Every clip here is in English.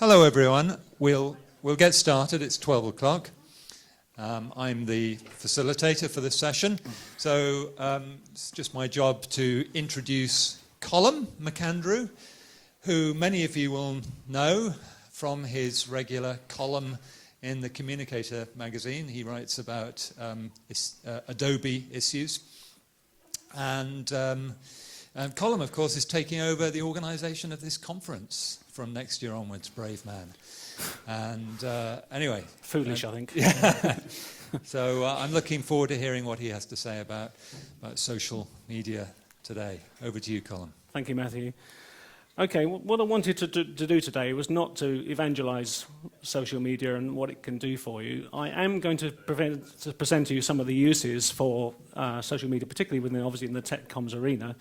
Hello, everyone. We'll get started. It's 12 o'clock. I'm the facilitator for this session. So it's just my job to introduce Colum McAndrew, who many of you will know from his regular column in the Communicator magazine. He writes about Adobe issues. And Colum, of course, is taking over the organisation of this conference from next year onwards, brave man. And anyway. Foolish, I think. Yeah. So I'm looking forward to hearing what he has to say about social media today. Over to you, Colum. Thank you, Matthew. Okay, what I wanted to do today was not to evangelise social media and what it can do for you. I am going to present to you some of the uses for social media, particularly obviously in the tech comms arena.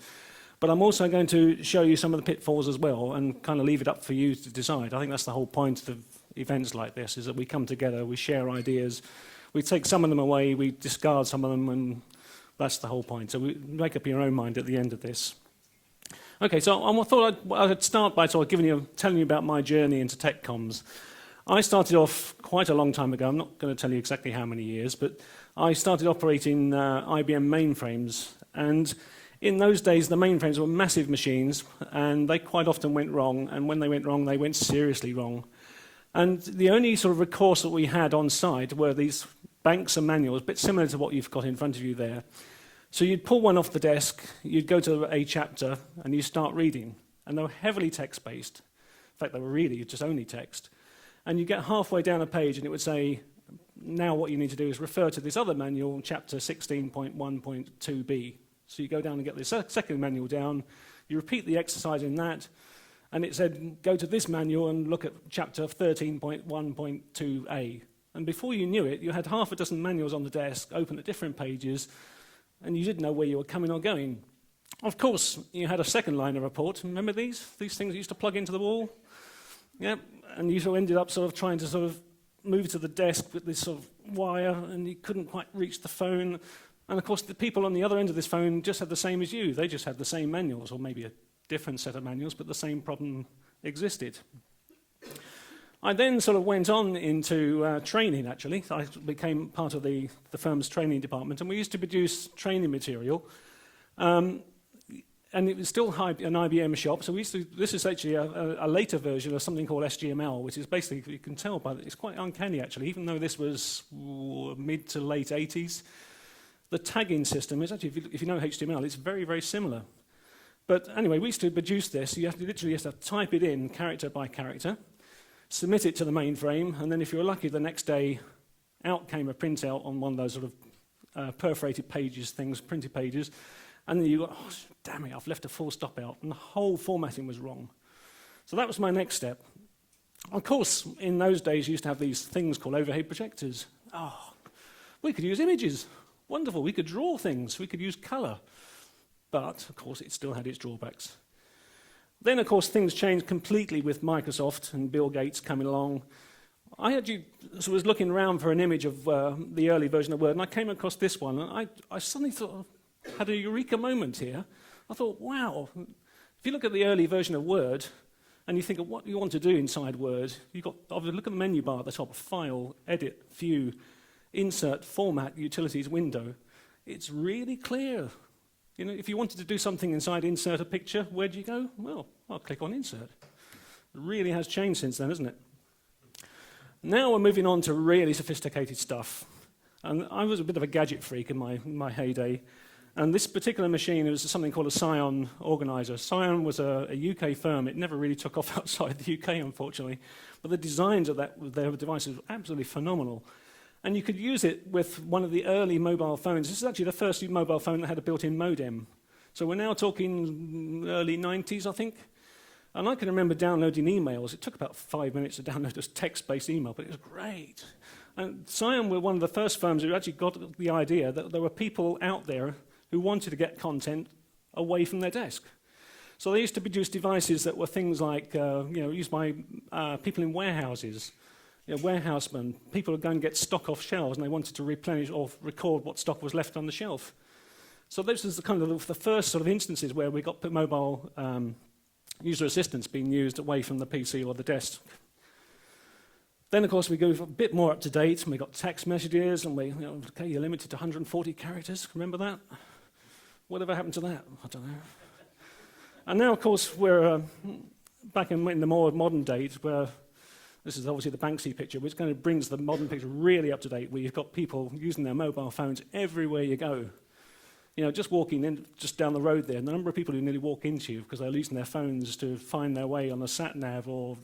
But I'm also going to show you some of the pitfalls as well and kind of leave it up for you to decide. I think that's the whole point of events like this, is that we come together, we share ideas, we take some of them away, we discard some of them, and that's the whole point. So we make up your own mind at the end of this. Okay, so I thought I'd start by telling you about my journey into tech comms. I started off quite a long time ago. I'm not going to tell you exactly how many years, but I started operating IBM mainframes, and in those days, the mainframes were massive machines, and they quite often went wrong, and when they went wrong, they went seriously wrong. And the only sort of recourse that we had on site were these banks of manuals, a bit similar to what you've got in front of you there. So you'd pull one off the desk, you'd go to a chapter, and you start reading. And they were heavily text-based. In fact, they were really just only text. And you get halfway down a page, and it would say, now what you need to do is refer to this other manual, chapter 16.1.2b. So you go down and get the second manual down, you repeat the exercise in that, and it said, go to this manual and look at chapter 13.1.2a. And before you knew it, you had half a dozen manuals on the desk, open at different pages, and you didn't know where you were coming or going. Of course, you had a second line of report. Remember these things you used to plug into the wall? Yep, and you sort of ended up sort of trying to sort of move to the desk with this sort of wire, and you couldn't quite reach the phone. And of course, the people on the other end of this phone just had the same as you. They just had the same manuals, or maybe a different set of manuals, but the same problem existed. I then sort of went on into training, actually. I became part of the firm's training department, and we used to produce training material. And it was still an IBM shop, so this is actually a later version of something called SGML, which is basically, you can tell by it's quite uncanny, actually, even though this was mid to late 80s. The tagging system is actually, if you know HTML, it's very, very similar. But anyway, we used to produce this. You literally have to type it in character by character, submit it to the mainframe, and then if you were lucky, the next day, out came a printout on one of those sort of perforated pages things, printed pages, and then you got, oh, damn it, I've left a full stop out, and the whole formatting was wrong. So that was my next step. Of course, in those days, you used to have these things called overhead projectors. Oh, we could use images. Wonderful, we could draw things, we could use colour. But, of course, it still had its drawbacks. Then, of course, things changed completely with Microsoft and Bill Gates coming along. I actually was looking around for an image of the early version of Word, and I came across this one, and I suddenly thought, had a eureka moment here. I thought, wow, if you look at the early version of Word, and you think of what you want to do inside Word, you've got, obviously, look at the menu bar at the top, File, Edit, View, Insert, Format, Utilities, Window. It's really clear. You know, if you wanted to do something inside Insert a picture, where'd you go? Well, I'll click on Insert. It really has changed since then, isn't it? Now we're moving on to really sophisticated stuff. And I was a bit of a gadget freak in my heyday. And this particular machine was something called a Scion organizer. Scion was a UK firm. It never really took off outside the UK, unfortunately. But the designs of their devices were absolutely phenomenal. And you could use it with one of the early mobile phones. This is actually the first mobile phone that had a built-in modem. So we're now talking early 90s, I think. And I can remember downloading emails. It took about 5 minutes to download a text-based email, but it was great. And Scion were one of the first firms who actually got the idea that there were people out there who wanted to get content away from their desk. So they used to produce devices that were things like, used by people in warehouses. Warehousemen, people would go and get stock off shelves and they wanted to replenish or record what stock was left on the shelf. So this is the first sort of instances where we got mobile user assistance being used away from the PC or the desk. Then, of course, we go a bit more up to date, and we got text messages, and okay, you're limited to 140 characters. Remember that? Whatever happened to that? I don't know. And now, of course, we're back in the more modern days, where this is obviously the Banksy picture, which kind of brings the modern picture really up to date, where you've got people using their mobile phones everywhere you go. Just walking in, just down the road there, and the number of people who nearly walk into you because they're using their phones to find their way on a sat-nav, or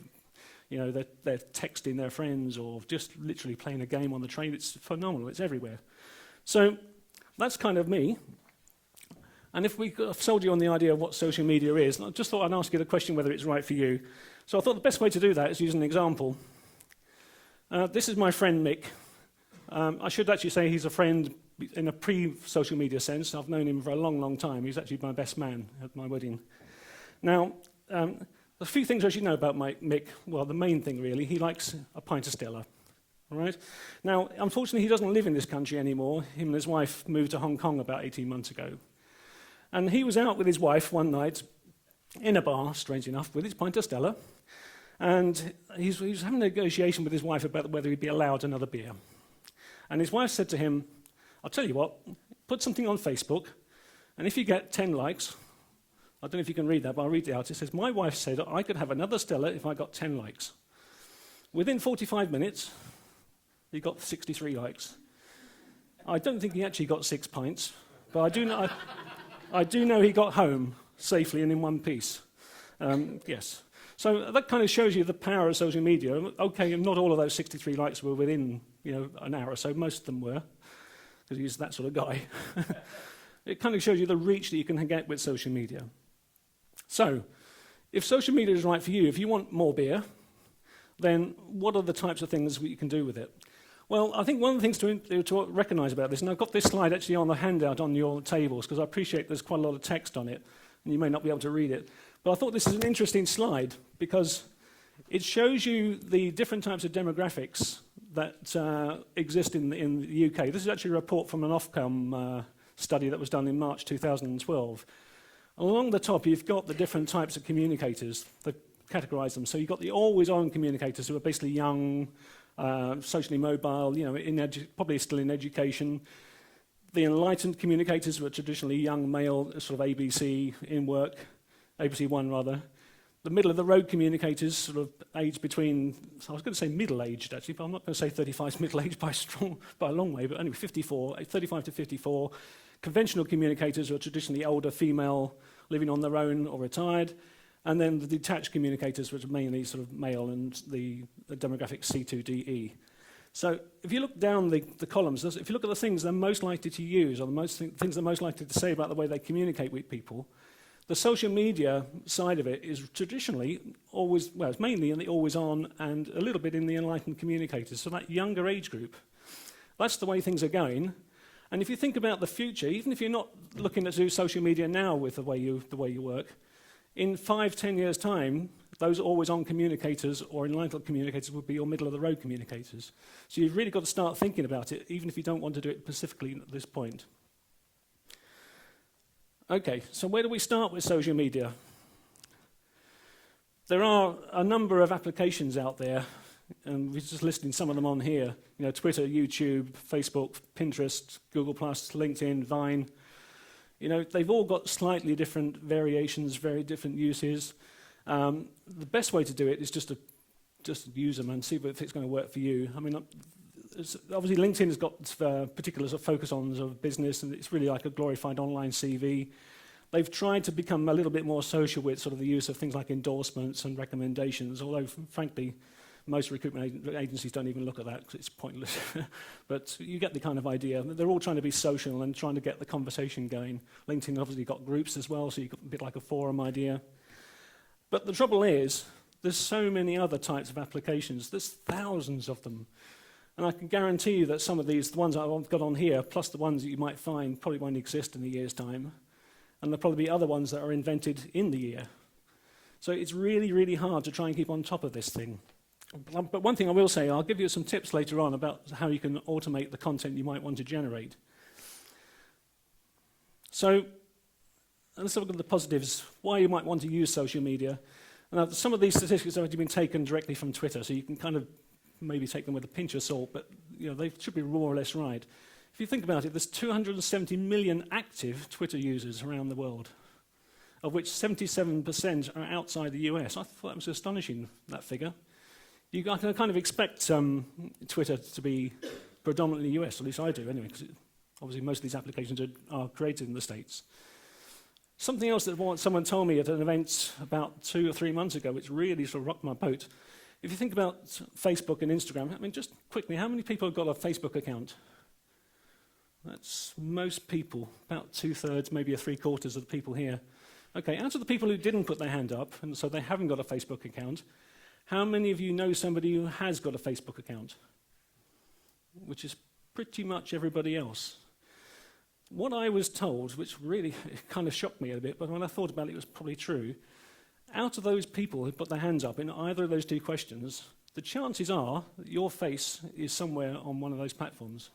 they're texting their friends, or just literally playing a game on the train. It's phenomenal. It's everywhere. So that's kind of me. And if I've sold you on the idea of what social media is, I just thought I'd ask you the question whether it's right for you. So I thought the best way to do that is use an example. This is my friend Mick. I should actually say he's a friend in a pre-social media sense. I've known him for a long, long time. He's actually my best man at my wedding. Now, a few things I should know about Mick. Well, the main thing, really, he likes a pint of Stella. All right? Now, unfortunately, he doesn't live in this country anymore. Him and his wife moved to Hong Kong about 18 months ago. And he was out with his wife one night in a bar, strange enough, with his pint of Stella. And he was having a negotiation with his wife about whether he'd be allowed another beer. And his wife said to him, I'll tell you what, put something on Facebook, and if you get 10 likes, I don't know if you can read that, but I'll read it out. It says, my wife said I could have another Stella if I got 10 likes. Within 45 minutes, he got 63 likes. I don't think he actually got 6 pints, but I do know he got home safely and in one piece. Yes. So that kind of shows you the power of social media. Okay, not all of those 63 likes were within an hour or so. Most of them were, because he's that sort of guy. It kind of shows you the reach that you can get with social media. So, if social media is right for you, if you want more beer, then what are the types of things that you can do with it? Well, I think one of the things to recognise about this, and I've got this slide actually on the handout on your tables, because I appreciate there's quite a lot of text on it, and you may not be able to read it. But I thought this is an interesting slide, because it shows you the different types of demographics that exist in the UK. This is actually a report from an Ofcom study that was done in March 2012. Along the top, you've got the different types of communicators that categorise them. So you've got the always-on communicators, who are basically young, socially mobile, probably still in education. The enlightened communicators were traditionally young male, sort of ABC in work, ABC 1 rather. The middle-of-the-road communicators, sort of aged between, I was going to say middle-aged actually, but I'm not going to say 35 is middle-aged by a long way, but only 35 to 54. Conventional communicators were traditionally older, female, living on their own or retired. And then the detached communicators, which are mainly sort of male, and the demographic C2DE. So if you look down the columns, if you look at the things they're most likely to use, or the things they're most likely to say about the way they communicate with people, the social media side of it is traditionally it's mainly in the always-on and a little bit in the enlightened communicators. So that younger age group, that's the way things are going. And if you think about the future, even if you're not looking to do social media now with the way you work, in 5-10 years' time, those always-on communicators or enlightened communicators would be your middle-of-the-road communicators. So you've really got to start thinking about it, even if you don't want to do it specifically at this point. Okay, so where do we start with social media? There are a number of applications out there, and we're just listing some of them on here. Twitter, YouTube, Facebook, Pinterest, Google+, LinkedIn, Vine. They've all got slightly different variations, very different uses. The best way to do it is just use them and see if it's going to work for you. I mean, obviously LinkedIn has got particular sort of focus on sort of business, and it's really like a glorified online CV. They've tried to become a little bit more social with sort of the use of things like endorsements and recommendations, although, frankly, most recruitment agencies don't even look at that because it's pointless. But you get the kind of idea. They're all trying to be social and trying to get the conversation going. LinkedIn obviously got groups as well, so you've got a bit like a forum idea. But the trouble is, there's so many other types of applications. There's thousands of them. And I can guarantee you that some of these, the ones I've got on here, plus the ones that you might find, probably won't exist in a year's time. And there'll probably be other ones that are invented in the year. So it's really, really hard to try and keep on top of this thing. But one thing I will say, I'll give you some tips later on about how you can automate the content you might want to generate. So let's look at the positives, why you might want to use social media. Now, some of these statistics have already been taken directly from Twitter, so you can kind of maybe take them with a pinch of salt, but they should be more or less right. If you think about it, there's 270 million active Twitter users around the world, of which 77% are outside the US. I thought that was astonishing, that figure. You can kind of expect Twitter to be predominantly US, at least I do anyway, because obviously most of these applications are created in the States. Something else that someone told me at an event about 2 or 3 months ago, which really sort of rocked my boat. If you think about Facebook and Instagram, I mean, just quickly, how many people have got a Facebook account? That's most people, about 2/3, maybe 3/4 of the people here. Okay, out of the people who didn't put their hand up, and so they haven't got a Facebook account, how many of you know somebody who has got a Facebook account? Which is pretty much everybody else. What I was told, which really kind of shocked me a bit, but when I thought about it, it was probably true. Out of those people who put their hands up in either of those two questions, the chances are that your face is somewhere on one of those platforms.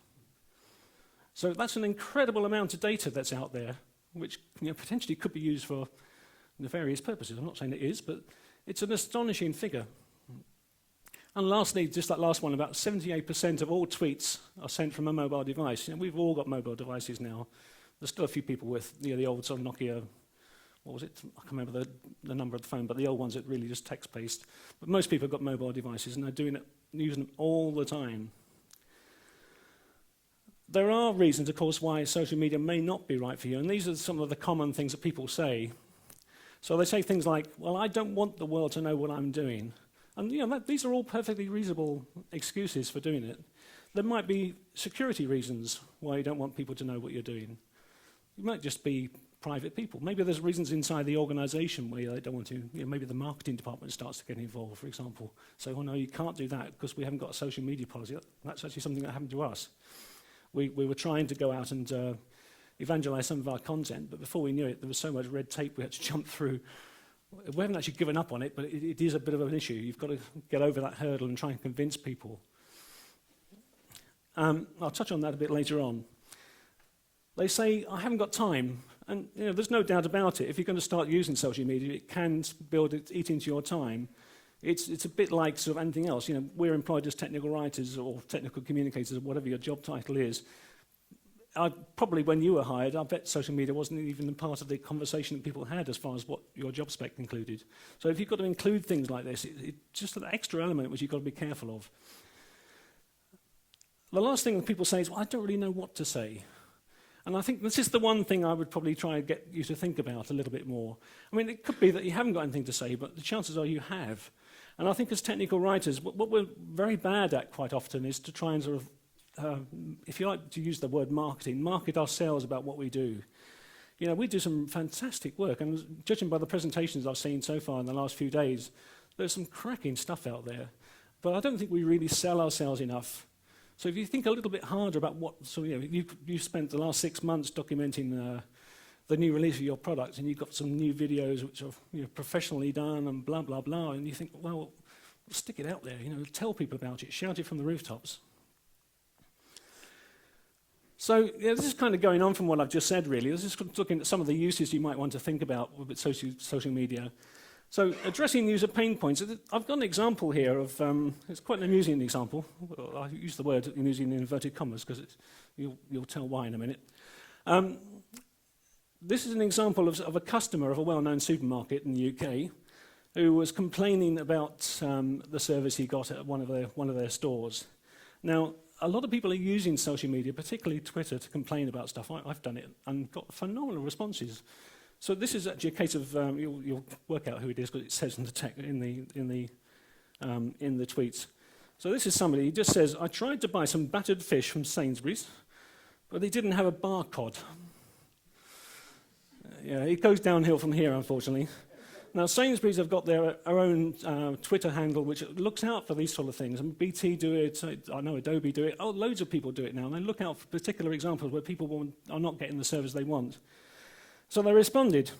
So that's an incredible amount of data that's out there, which potentially could be used for nefarious purposes. I'm not saying it is, but it's an astonishing figure. And lastly, just that last one, about 78% of all tweets are sent from a mobile device. We've all got mobile devices now. There's still a few people with the old sort of Nokia, what was it? I can't remember the number of the phone, but the old ones that really just text-based. But most people have got mobile devices, and they're using them all the time. There are reasons, of course, why social media may not be right for you, and these are some of the common things that people say. So they say things like, well, I don't want the world to know what I'm doing. And these are all perfectly reasonable excuses for doing it. There might be security reasons why you don't want people to know what you're doing. You might just be private people. Maybe there's reasons inside the organization where they don't want to, maybe the marketing department starts to get involved, for example. So, oh no, you can't do that because we haven't got a social media policy. That's actually something that happened to us. We were trying to go out and evangelize some of our content, but before we knew it, there was so much red tape we had to jump through. We haven't actually given up on it, but it is a bit of an issue. You've got to get over that hurdle and try and convince people. I'll touch on that a bit later on. They say, I haven't got time. And there's no doubt about it. If you're going to start using social media, it can eat into your time. It's a bit like sort of anything else. We're employed as technical writers or technical communicators or whatever your job title is. Probably when you were hired, I bet social media wasn't even part of the conversation that people had as far as what your job spec included. So if you've got to include things like this, it's just an extra element which you've got to be careful of. The last thing that people say is, well, I don't really know what to say. And I think this is the one thing I would probably try and get you to think about a little bit more. I mean, it could be that you haven't got anything to say, but the chances are you have. And I think as technical writers, what we're very bad at quite often is to try and sort of if you like to use the word market ourselves about what we do. We do some fantastic work, and judging by the presentations I've seen so far in the last few days, there's some cracking stuff out there. But I don't think we really sell ourselves enough. So if you think a little bit harder about you've spent the last 6 months documenting the new release of your product, and you've got some new videos which are professionally done and blah, blah, blah, and you think, well, stick it out there, tell people about it, shout it from the rooftops. So this is kind of going on from what I've just said, really. This is looking at some of the uses you might want to think about with social media. So addressing user pain points. I've got an example here of, it's quite an amusing example. I use the word amusing in inverted commas because you'll tell why in a minute. This is an example of a customer of a well-known supermarket in the UK who was complaining about the service he got at one of their stores. Now, a lot of people are using social media, particularly Twitter, to complain about stuff. I've done it and got phenomenal responses. So this is actually a case of you'll work out who it is because it says in the tweets. So this is somebody. He just says, "I tried to buy some battered fish from Sainsbury's, but they didn't have a bar cod." It goes downhill from here, unfortunately. Now, Sainsbury's have got their own Twitter handle which looks out for these sort of things. And BT do it, I know Adobe do it. Oh, loads of people do it now. And they look out for particular examples where people are not getting the service they want. So they responded,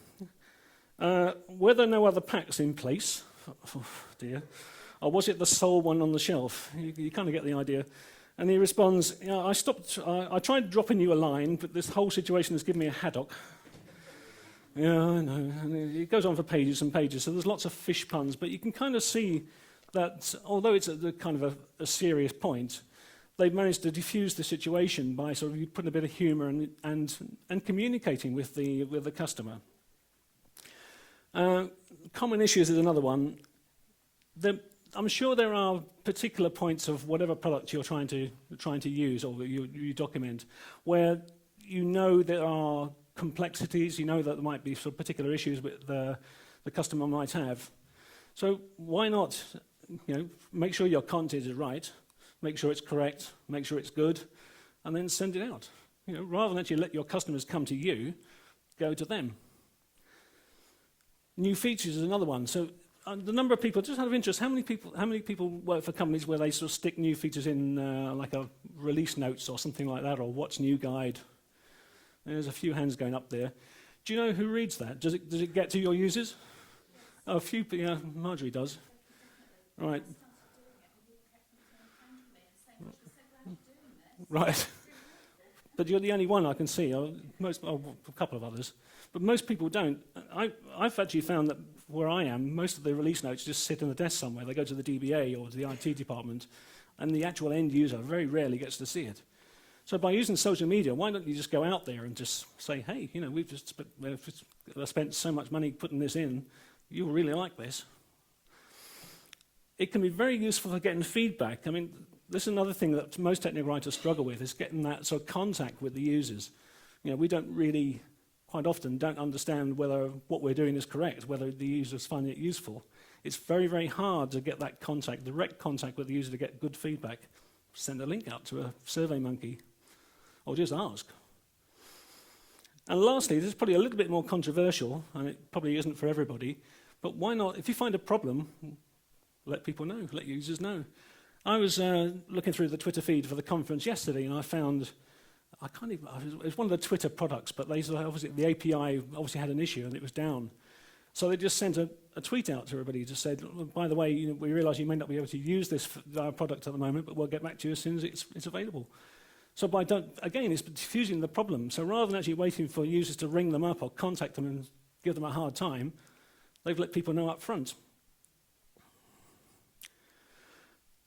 were there no other packs in place? Oh, dear. Or was it the sole one on the shelf? You kind of get the idea. And he responds, I tried dropping you a line, but this whole situation has given me a haddock. Yeah, I know. And it goes on for pages and pages, so there's lots of fish puns, but you can kind of see that although it's a kind of a serious point, they've managed to diffuse the situation by sort of putting a bit of humour and communicating with the customer. Common issues is another one. I'm sure there are particular points of whatever product you're trying to use or you document where you know there are complexities, you know that there might be sort of particular issues that the customer might have. So why not, make sure your content is right, make sure it's correct, make sure it's good, and then send it out. Rather than actually let your customers come to you, go to them. New features is another one. So the number of people, just out of interest, how many people work for companies where they sort of stick new features in like a release notes or something like that, or what's new guide? There's a few hands going up there. Do you know who reads that? Does it get to your users? Oh, a few, yeah, Marjorie does. Right. Right. But you're the only one I can see. A couple of others. But most people don't. I've actually found that where I am, most of the release notes just sit on the desk somewhere. They go to the DBA or to the IT department, and the actual end user very rarely gets to see it. So by using social media, why don't you just go out there and just say, hey, we've just spent so much money putting this in, you'll really like this. It can be very useful for getting feedback. I mean, this is another thing that most technical writers struggle with, is getting that sort of contact with the users. We don't really, quite often, don't understand whether what we're doing is correct, whether the users find it useful. It's very, very hard to get that contact, direct contact with the user to get good feedback. Send a link out to a SurveyMonkey, or just ask. And lastly, this is probably a little bit more controversial, and it probably isn't for everybody, but why not, if you find a problem, let people know, let users know. I was looking through the Twitter feed for the conference yesterday, and I found, it was one of the Twitter products, but obviously the API obviously had an issue and it was down. So they just sent a tweet out to everybody, just said, by the way, we realise you may not be able to use this product at the moment, but we'll get back to you as soon as it's available. So again, it's diffusing the problem. So rather than actually waiting for users to ring them up or contact them and give them a hard time, they've let people know up front.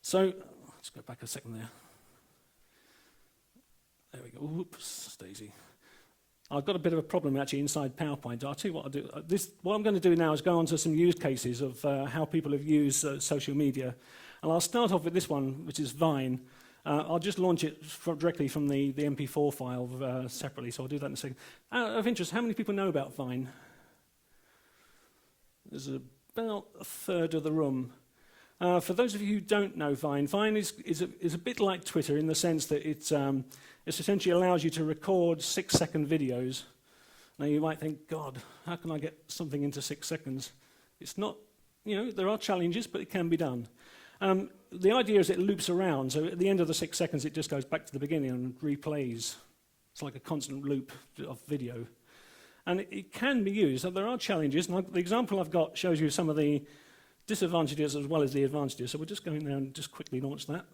So let's go back a second there. There we go. Oops, Daisy. I've got a bit of a problem actually inside PowerPoint. I'll tell you what I'll do. What I'm going to do now is go on to some use cases of how people have used social media. And I'll start off with this one, which is Vine. I'll just launch it directly from the MP4 file separately, so I'll do that in a second. Out of interest, how many people know about Vine? There's about a third of the room. For those of you who don't know Vine, Vine is a bit like Twitter in the sense that it essentially allows you to record 6-second videos. Now you might think, God, how can I get something into 6 seconds? It's not, there are challenges, but it can be done. The idea is it loops around, so at the end of the 6 seconds it just goes back to the beginning and replays. It's like a constant loop of video. And it can be used. So there are challenges, and the example I've got shows you some of the disadvantages as well as the advantages. So we'll just go in there and just quickly launch that.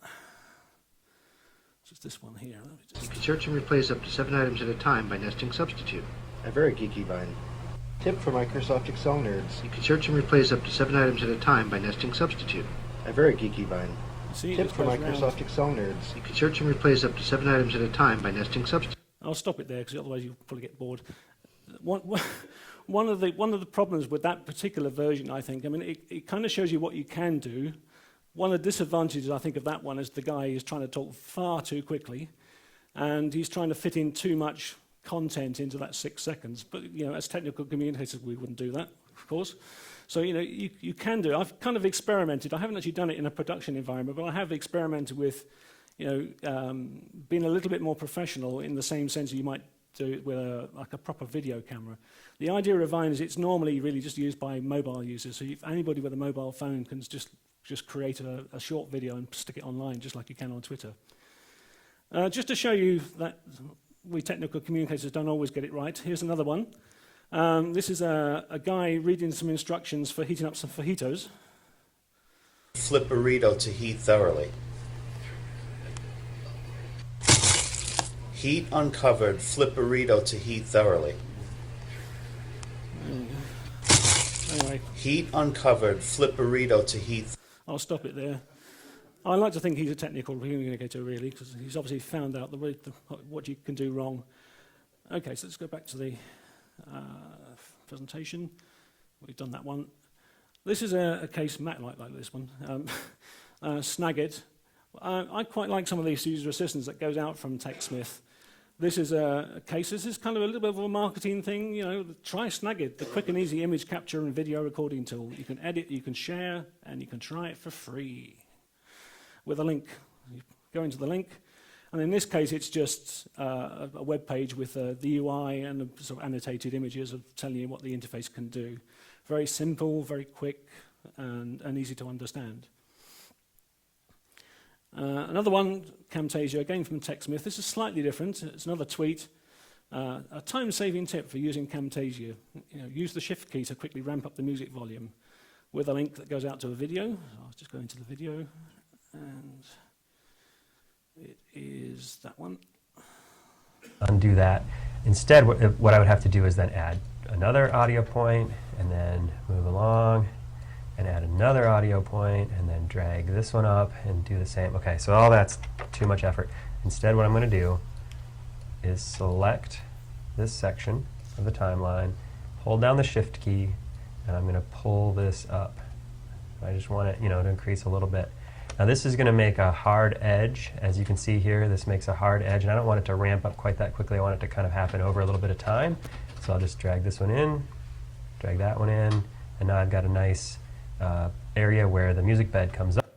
Just this one here. You can search and replace up to 7 items at a time by nesting substitute. A very geeky Vine. Tip for Microsoft Excel nerds. You can search and replace up to 7 items at a time by nesting substitute. A very geeky Vine. Tip for Microsoft Excel nerds. You can search and replace up to 7 items at a time by nesting substitute. I'll stop it there because otherwise you'll probably get bored. One of the problems with that particular version, I think, it kind of shows you what you can do. One of the disadvantages, I think, of that one is the guy is trying to talk far too quickly, and he's trying to fit in too much content into that 6 seconds. But, as technical communicators, we wouldn't do that, of course. So, you can do it. I've kind of experimented. I haven't actually done it in a production environment, but I have experimented with, being a little bit more professional in the same sense you might do it with a proper video camera. The idea of Vine is it's normally really just used by mobile users. So if anybody with a mobile phone can just create a short video and stick it online, just like you can on Twitter. Just to show you that we technical communicators don't always get it right, here's another one. This is a guy reading some instructions for heating up some fajitos. Flip burrito to heat thoroughly. Heat uncovered, flip burrito to heat thoroughly. Anyway. Heat uncovered, flip burrito to heat. I'll stop it there. I like to think he's a technical communicator, really, because he's obviously found out what you can do wrong. Okay, so let's go back to the presentation. We've done that one. This is a case, Matt might like this one. Snagit. I quite like some of these user assistants that goes out from TechSmith. This is a case, this is kind of a little bit of a marketing thing, you know, try Snagit, the quick and easy image capture and video recording tool. You can edit, you can share, and you can try it for free with a link. You go into the link, and in this case, it's just a web page with the UI and sort of annotated images of telling you what the interface can do. Very simple, very quick, and easy to understand. Another one, Camtasia, again from TechSmith. This is slightly different. It's another tweet. A time-saving tip for using Camtasia. You know, use the Shift key to quickly ramp up the music volume with a link that goes out to a video. I'll just go into the video, and it is that one. Undo that. Instead, what I would have to do is then add another audio point, and then move along, and add another audio point, and then drag this one up and do the same. Okay, so all that's too much effort. Instead, what I'm going to do is select this section of the timeline, hold down the Shift key, and I'm going to pull this up. I just want it, to increase a little bit. Now this is going to make a hard edge. As you can see here, this makes a hard edge, and I don't want it to ramp up quite that quickly. I want it to kind of happen over a little bit of time. So I'll just drag this one in, drag that one in, and now I've got a nice area where the music bed comes up.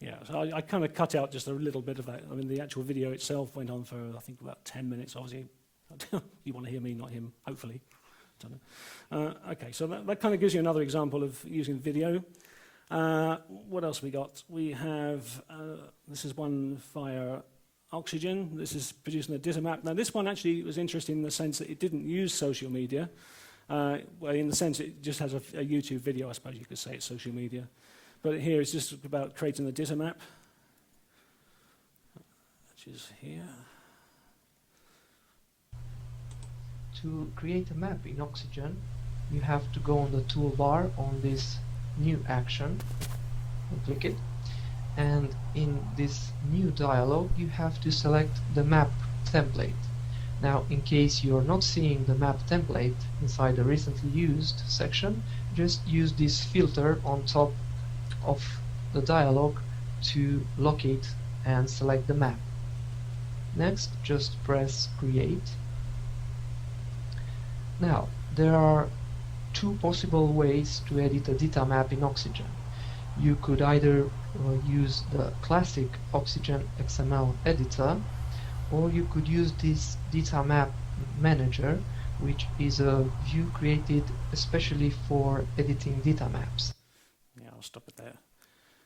Yeah, so I kind of cut out just a little bit of that. I mean, the actual video itself went on for, I think, about 10 minutes. Obviously, you want to hear me, not him, hopefully. Don't know. Okay, so that kind of gives you another example of using video. What else we got? We have, this is one via Oxygen. This is producing a Ditter map. Now, this one actually was interesting in the sense that it didn't use social media. Well, in the sense it just has a YouTube video, I suppose you could say it's social media. But here it's just about creating the Ditter map, which is here. To create a map in Oxygen, you have to go on the toolbar on this new action and click it. And in this new dialog, you have to select the map template. Now, in case you're not seeing the map template inside the recently used section, just use this filter on top of the dialog to locate and select the map. Next, just press Create. Now, there are two possible ways to edit a data map in Oxygen. You could either use the classic Oxygen XML editor, or you could use this data map manager, which is a view created especially for editing data maps. Yeah, I'll stop it there.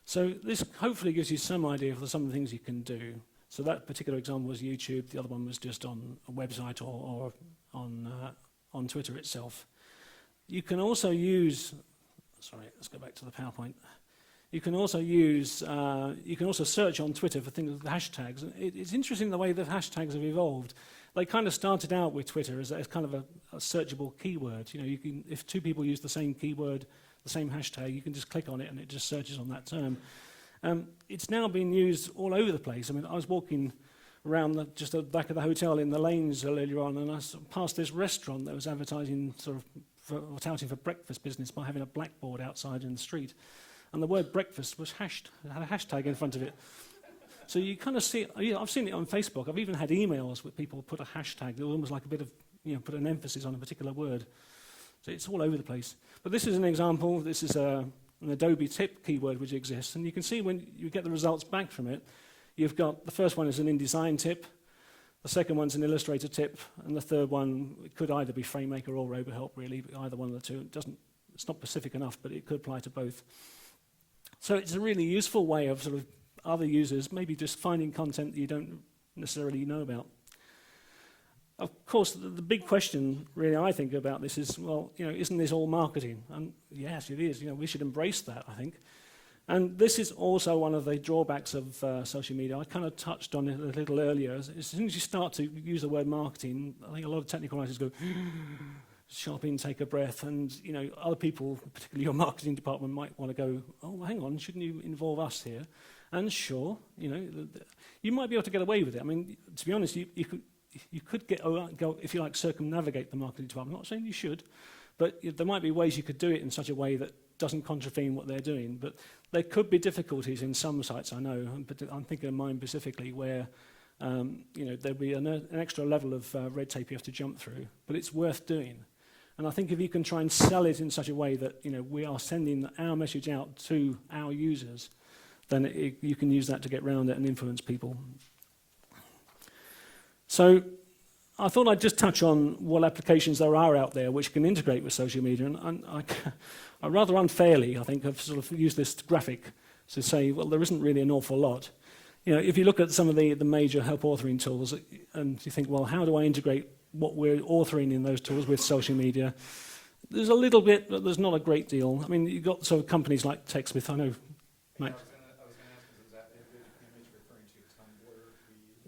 So this hopefully gives you some idea of some of the things you can do. So that particular example was YouTube. The other one was just on a website or on Twitter itself. You can also use, sorry, let's go back to the PowerPoint. You can also use, you can also search on Twitter for things with hashtags. It's interesting the way the hashtags have evolved. They kind of started out with Twitter as kind of a searchable keyword. You can, if two people use the same keyword, the same hashtag, you can just click on it and it just searches on that term. It's now being used all over the place. I mean, I was walking around just the back of the hotel in the lanes earlier on, and I passed this restaurant that was advertising touting for breakfast business by having a blackboard outside in the street. And the word breakfast was hashed. It had a hashtag in front of it. So you kind of see, I've seen it on Facebook. I've even had emails where people put a hashtag, almost like a bit of, put an emphasis on a particular word. So it's all over the place. But this is an example. This is an Adobe tip keyword which exists. And you can see when you get the results back from it, you've got, the first one is an InDesign tip. The second one's an Illustrator tip. And the third one, it could either be FrameMaker or RoboHelp, really. But either one of the two. It's not specific enough, but it could apply to both. So it's a really useful way of sort of other users maybe just finding content that you don't necessarily know about. Of course, the big question really I think about this is, well, isn't this all marketing? And yes, it is. We should embrace that, I think. And this is also one of the drawbacks of social media. I kind of touched on it a little earlier. As soon as you start to use the word marketing, I think a lot of technical writers go, sharp intake of breath, and other people, particularly your marketing department, might want to go, oh, hang on, shouldn't you involve us here? And sure, you might be able to get away with it. I mean, to be honest, you could go, if you like, circumnavigate the marketing department. I'm not saying you should, but there might be ways you could do it in such a way that doesn't contravene what they're doing. But there could be difficulties in some sites, I know. I'm thinking of mine specifically, where there'd be an extra level of red tape you have to jump through, but it's worth doing. And I think if you can try and sell it in such a way that we are sending our message out to our users, then you can use that to get round it and influence people. So I thought I'd just touch on what applications there are out there which can integrate with social media. And I rather unfairly, I think, have sort of used this graphic to say, well, there isn't really an awful lot. If you look at some of the major help authoring tools, and you think, well, how do I integrate what we're authoring in those tools with social media? There's a little bit, but there's not a great deal. I mean, you've got sort of companies like TechSmith, I know, Matt.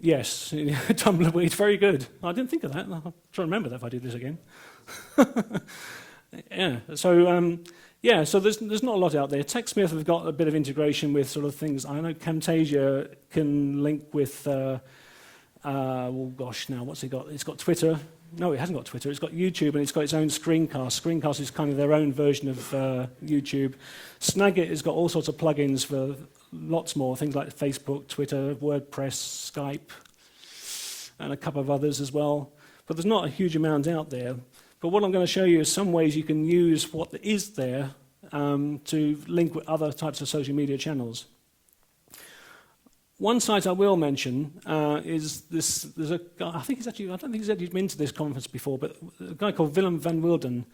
Yes, Tumblr, it's very good. I didn't think of that. I'll try to remember that if I do this again. So there's not a lot out there. TechSmith have got a bit of integration with sort of things. I know Camtasia can link with, what's it got? It's got Twitter. No, it hasn't got Twitter. It's got YouTube, and it's got its own screencast. Screencast is kind of their own version of YouTube. Snagit has got all sorts of plugins for lots more, things like Facebook, Twitter, WordPress, Skype, and a couple of others as well. But there's not a huge amount out there. But what I'm going to show you is some ways you can use what is there to link with other types of social media channels. One site I will mention is this. There's a guy, I don't think he's actually been to this conference before, but a guy called Willem van Wilden,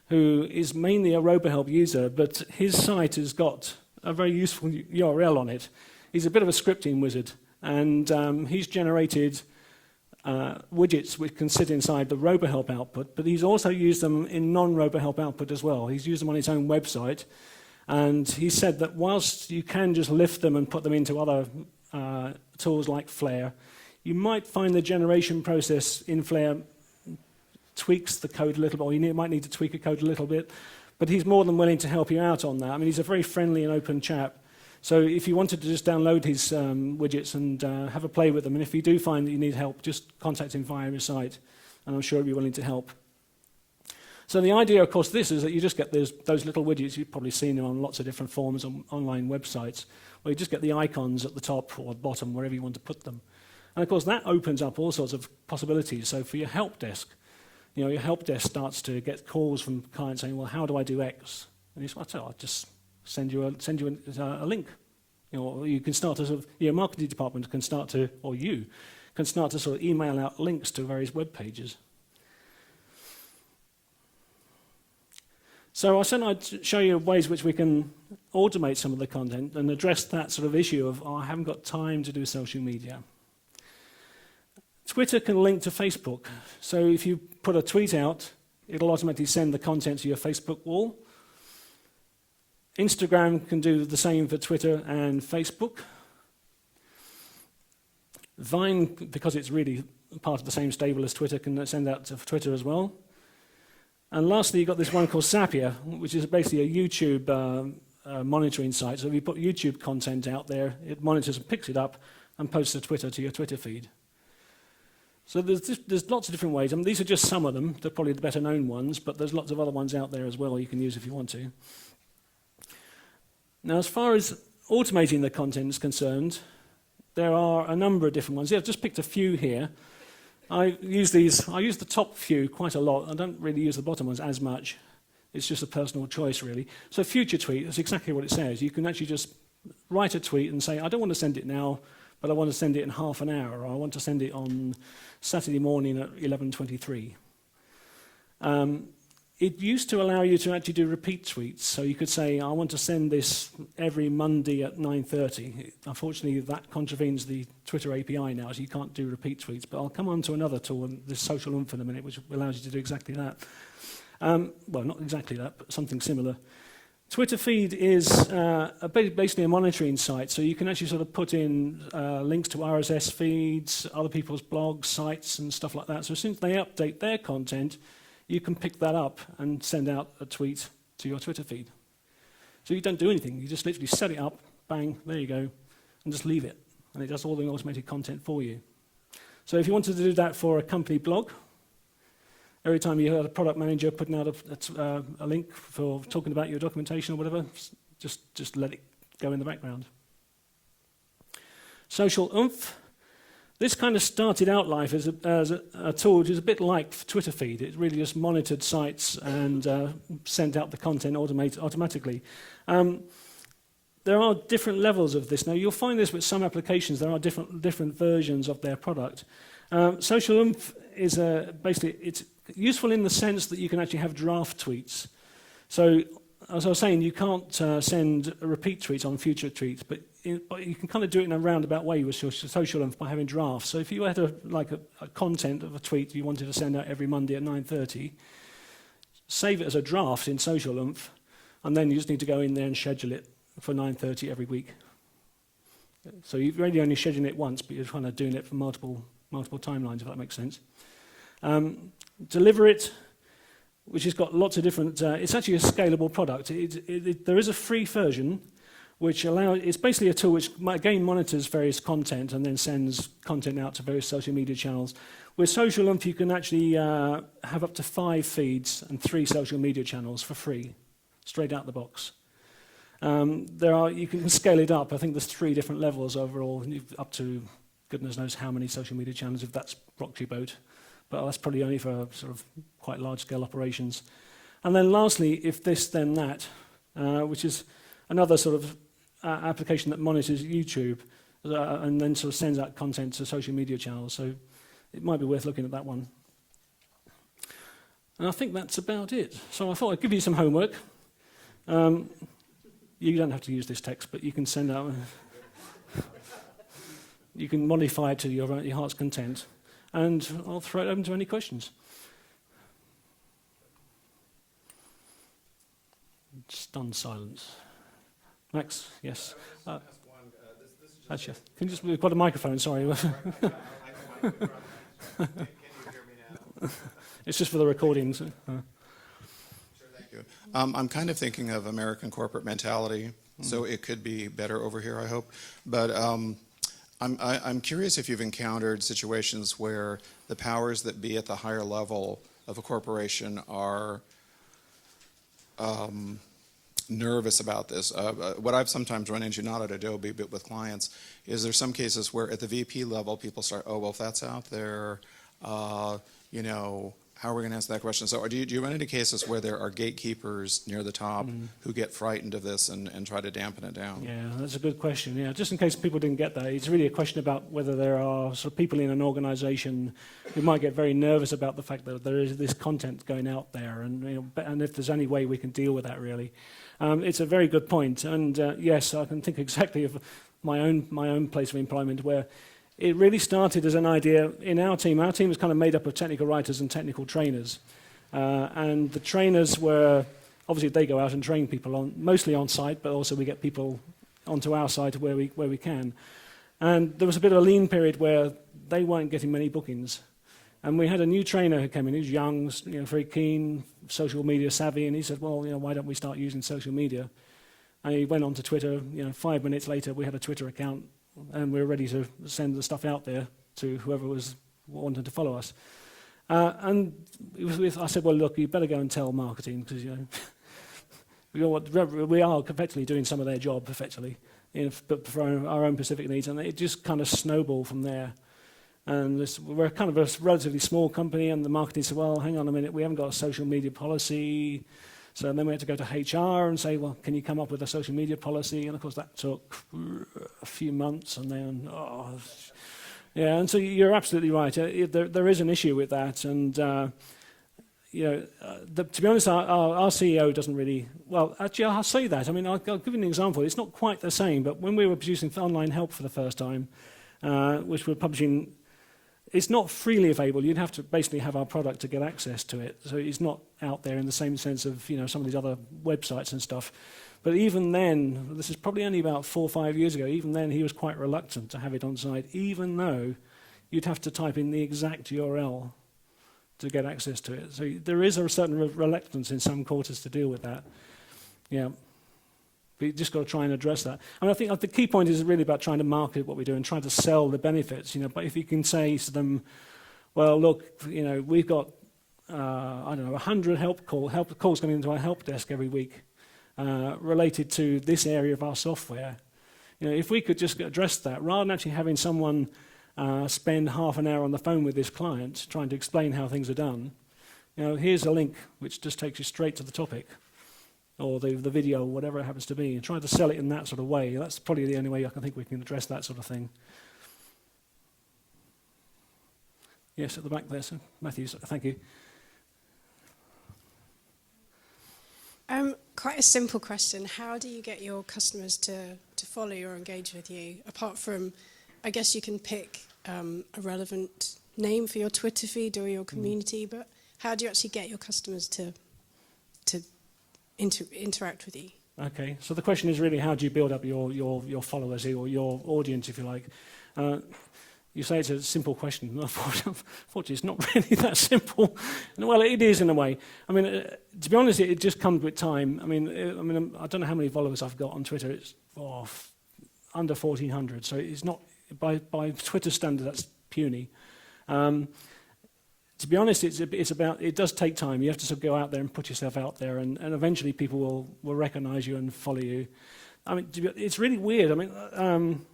who is mainly a RoboHelp user, but his site has got a very useful URL on it. He's a bit of a scripting wizard, and he's generated widgets which can sit inside the RoboHelp output, but he's also used them in non-RoboHelp output as well. He's used them on his own website, and he said that whilst you can just lift them and put them into other tools like Flare, you might find the generation process in Flare tweaks the code a little bit, or you might need to tweak a code a little bit, but he's more than willing to help you out on that. I mean, he's a very friendly and open chap. So if you wanted to just download his widgets and have a play with them, and if you do find that you need help, just contact him via his site, and I'm sure he'll be willing to help. So the idea, of course, this is that you just get those little widgets. You've probably seen them on lots of different forums on online websites, where you just get the icons at the top or bottom, wherever you want to put them. And, of course, that opens up all sorts of possibilities. So for your help desk, your help desk starts to get calls from clients saying, well, how do I do X? And you say, well, I'll just send you a link. Or you can start to sort of, your marketing department can start to, or you can start to sort of email out links to various web pages. So I said I'd show you ways which we can automate some of the content and address that sort of issue of, I haven't got time to do social media. Twitter can link to Facebook. So if you put a tweet out, it'll automatically send the content to your Facebook wall. Instagram can do the same for Twitter and Facebook. Vine, because it's really part of the same stable as Twitter, can send out to Twitter as well. And lastly, you've got this one called Zapier, which is basically a YouTube monitoring site. So if you put YouTube content out there, it monitors and picks it up and posts to Twitter, to your Twitter feed. So there's lots of different ways. I mean, these are just some of them. They're probably the better known ones, but there's lots of other ones out there as well you can use if you want to. Now, as far as automating the content is concerned, there are a number of different ones. Yeah, I've just picked a few here. I use the top few quite a lot. I don't really use the bottom ones as much. It's just a personal choice, really. So future tweet, that's exactly what it says. You can actually just write a tweet and say, I don't want to send it now, but I want to send it in half an hour, or I want to send it on Saturday morning at 11:23. It used to allow you to actually do repeat tweets. So you could say, I want to send this every Monday at 9:30. Unfortunately, that contravenes the Twitter API now, so you can't do repeat tweets. But I'll come on to another tool, this Social Oomph in a minute, which allows you to do exactly that. Well, not exactly that, but something similar. Twitter feed is basically a monitoring site, so you can actually sort of put in links to RSS feeds, other people's blogs, sites, and stuff like that. So as soon as they update their content, you can pick that up and send out a tweet to your Twitter feed. So you don't do anything. You just literally set it up, bang, there you go, and just leave it. And it does all the automated content for you. So if you wanted to do that for a company blog, every time you had a product manager putting out a link for talking about your documentation or whatever, just let it go in the background. Social oomph. This kind of started out life as a tool which is a bit like Twitter feed. It really just monitored sites and sent out the content automatically. There are different levels of this. Now, you'll find this with some applications. There are different versions of their product. Social oomph is basically, it's useful in the sense that you can actually have draft tweets. So, as I was saying, you can't send repeat tweets on future tweets, but you can kind of do it in a roundabout way with your social oomph by having drafts. So if you had a content of a tweet you wanted to send out every Monday at 9:30, save it as a draft in social oomph, and then you just need to go in there and schedule it for 9:30 every week. So you're really only scheduling it once, but you're kind of doing it for multiple timelines, if that makes sense. Deliver it, which has got lots of different. It's actually a scalable product. There is a free version, which it's basically a tool which again monitors various content and then sends content out to various social media channels. With Social Oomph, you can actually have up to 5 feeds and 3 social media channels for free, straight out the box. You can scale it up. I think there's 3 different levels overall, up to goodness knows how many social media channels, if that's rocked your boat. But that's probably only for sort of quite large-scale operations. And then lastly, if this, then that, which is another sort of application that monitors YouTube and then sort of sends out content to social media channels. So it might be worth looking at that one. And I think that's about it. So I thought I'd give you some homework. You don't have to use this text, but you can send out... you can modify it to your heart's content. And I'll throw it open to any questions. Stunned silence. Max, yes. Actually, can you just... We've got a microphone, sorry. Can you hear me now? It's just for the recordings. Sure, thank you. I'm kind of thinking of American corporate mentality, so it could be better over here, I hope. But I'm curious if you've encountered situations where the powers that be at the higher level of a corporation are nervous about this. What I've sometimes run into, not at Adobe, but with clients, is there's some cases where at the VP level, people start, oh, well, if that's out there, how are we going to answer that question? So do you run into cases where there are gatekeepers near the top who get frightened of this and try to dampen it down? Yeah, that's a good question. Yeah, just in case people didn't get that, it's really a question about whether there are sort of people in an organization who might get very nervous about the fact that there is this content going out there, and if there's any way we can deal with that, really. It's a very good point, and yes, I can think exactly of my own place of employment where it really started as an idea in our team. Our team was kind of made up of technical writers and technical trainers. And the trainers were, obviously they go out and train people mostly on site, but also we get people onto our site where we can. And there was a bit of a lean period where they weren't getting many bookings. And we had a new trainer who came in, he was young, very keen, social media savvy, and he said, well, why don't we start using social media? And he went on to Twitter, 5 minutes later we had a Twitter account, and we were ready to send the stuff out there to whoever was wanting to follow us. And I said, well, look, you better go and tell marketing, because we are effectively doing some of their job, effectively, but for our own specific needs, and it just kind of snowballed from there. And we're kind of a relatively small company, and the marketing said, well, hang on a minute, we haven't got a social media policy. So then we had to go to HR and say, well, can you come up with a social media policy? And of course that took a few months, and then, and so you're absolutely right. There is an issue with that, and to be honest, our CEO doesn't really, well, actually I'll say that. I mean, I'll give you an example. It's not quite the same, but when we were producing online help for the first time, which we're publishing, it's not freely available. You'd have to basically have our product to get access to it. So it's not out there in the same sense of some of these other websites and stuff. But even then, this is probably only about 4 or 5 years ago, even then he was quite reluctant to have it on site, even though you'd have to type in the exact URL to get access to it. So there is a certain reluctance in some quarters to deal with that. Yeah. But you just got to try and address that. And I think the key point is really about trying to market what we do and trying to sell the benefits. But if you can say to them, well, look, we've got, 100 help calls coming into our help desk every week related to this area of our software. If we could just address that, rather than actually having someone spend half an hour on the phone with this client trying to explain how things are done, here's a link which just takes you straight to the topic, or the video, or whatever it happens to be, and try to sell it in that sort of way. That's probably the only way I can think we can address that sort of thing. Yes, at the back there, sir. Matthews, thank you. Quite a simple question. How do you get your customers to follow you or engage with you? Apart from, I guess you can pick a relevant name for your Twitter feed or your community, but how do you actually get your customers to interact with you? Okay, so the question is really, how do you build up your followers or your audience, if you like? You say it's a simple question. Unfortunately, it's not really that simple. Well, it is in a way. I mean, to be honest, it just comes with time. I mean, I don't know how many followers I've got on Twitter. It's under 1,400, so it's not by Twitter standard. That's puny. To be honest, it does take time. You have to sort of go out there and put yourself out there, and eventually people will recognise you and follow you. I mean, it's really weird. I mean.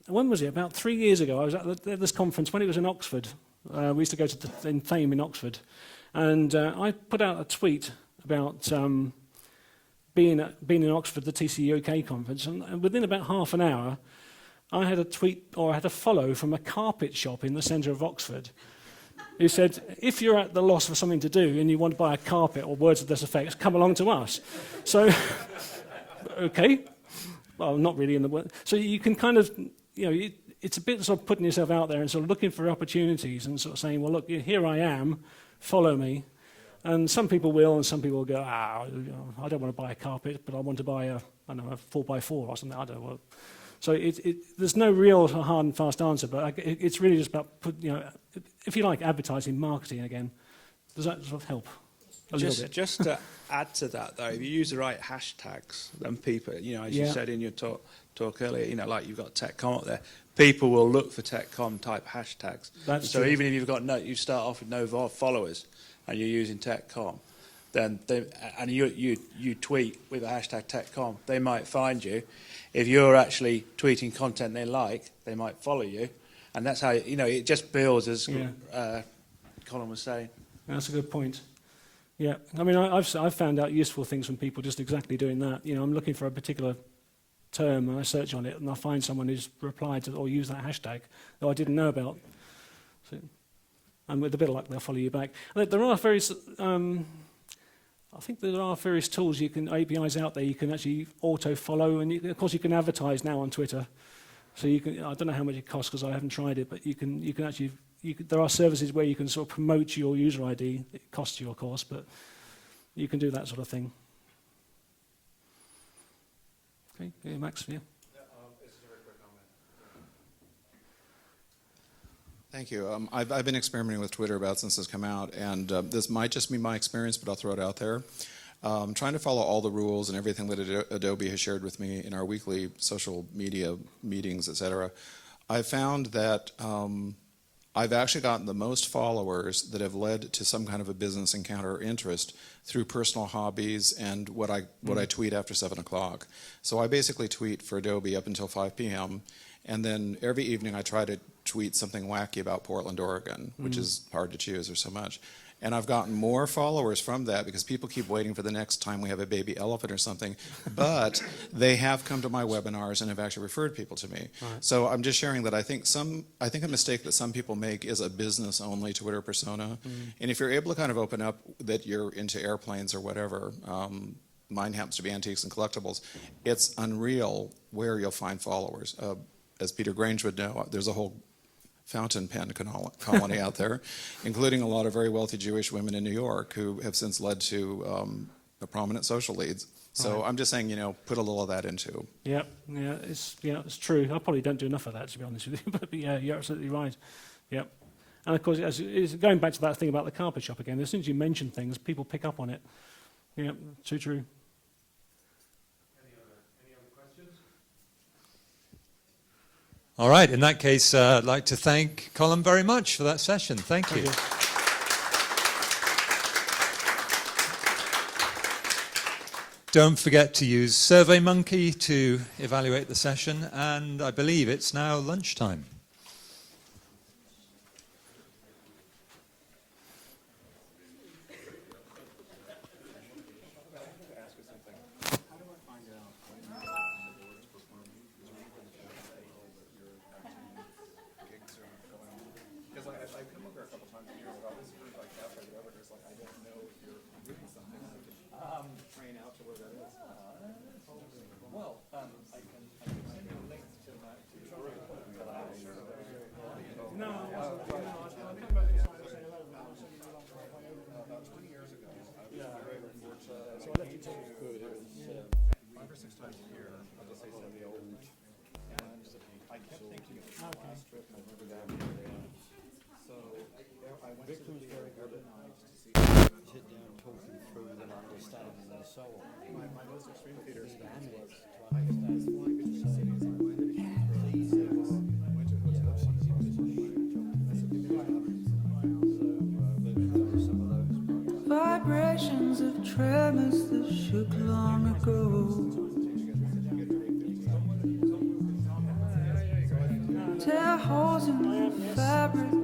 When was it? About 3 years ago, I was at this conference when it was in Oxford. We used to go to Fame in Oxford. And I put out a tweet about being in Oxford, the TC UK conference. And within about half an hour, I had a tweet, or I had a follow from a carpet shop in the centre of Oxford who said, if you're at the loss for something to do and you want to buy a carpet or words of this effect, come along to us. So, okay. Well, not really in the word. So you can kind of... it's a bit sort of putting yourself out there and sort of looking for opportunities and sort of saying, well, look, here I am, follow me. And some people will, and some people will go, I don't want to buy a carpet, but I want to buy a 4x4 or something. I don't know. So there's no real hard and fast answer, but it's really just about, if you like, advertising, marketing again. Does that sort of help? Just to add to that, though, if you use the right hashtags, then people, as you said in your talk earlier, like you've got TechCom up there, people will look for TechCom type hashtags. That's so true. even if you start off with no followers and you're using TechCom, then you tweet with a hashtag TechCom, they might find you. If you're actually tweeting content they like, they might follow you, and that's how it just builds, as Colum was saying. That's a good point. Yeah, I mean, I've found out useful things from people just exactly doing that. I'm looking for a particular term and I search on it and I find someone who's replied to or used that hashtag that I didn't know about. So, and with a bit of luck, they'll follow you back. And there are various, I think there are various tools APIs out there you can actually auto-follow, and of course you can advertise now on Twitter. So you can, I don't know how much it costs because I haven't tried it, but you can actually, there are services where you can sort of promote your user ID. It costs you, of course, but you can do that sort of thing. Okay, yeah, Max, yeah. This is a very quick comment. Thank you. I've been experimenting with Twitter about since it's come out, and this might just be my experience, but I'll throw it out there. Trying to follow all the rules and everything that Adobe has shared with me in our weekly social media meetings, etc. I've found that I've actually gotten the most followers that have led to some kind of a business encounter or interest through personal hobbies and what I tweet after 7 o'clock. So I basically tweet for Adobe up until 5 p.m. and then every evening I try to tweet something wacky about Portland, Oregon, which is hard to choose, there's so much. And I've gotten more followers from that because people keep waiting for the next time we have a baby elephant or something. But they have come to my webinars and have actually referred people to me. Right. So I'm just sharing that I think a mistake that some people make is a business-only Twitter persona. And if you're able to kind of open up that you're into airplanes or whatever, mine happens to be antiques and collectibles, it's unreal where you'll find followers. As Peter Grange would know, there's a whole fountain pen colony out there, including a lot of very wealthy Jewish women in New York who have since led to prominent social leads. So right. I'm just saying, put a little of that into. Yeah, it's true. I probably don't do enough of that, to be honest with you. But yeah, you're absolutely right. Yep. And of course, it's going back to that thing about the carpet shop again, as soon as you mention things, people pick up on it. Yeah, too true. Any other questions? All right, in that case, I'd like to thank Colum very much for that session. Thank you. Don't forget to use SurveyMonkey to evaluate the session, and I believe it's now lunchtime. Vibrations of tremors that shook long ago. Tear holes in the fabric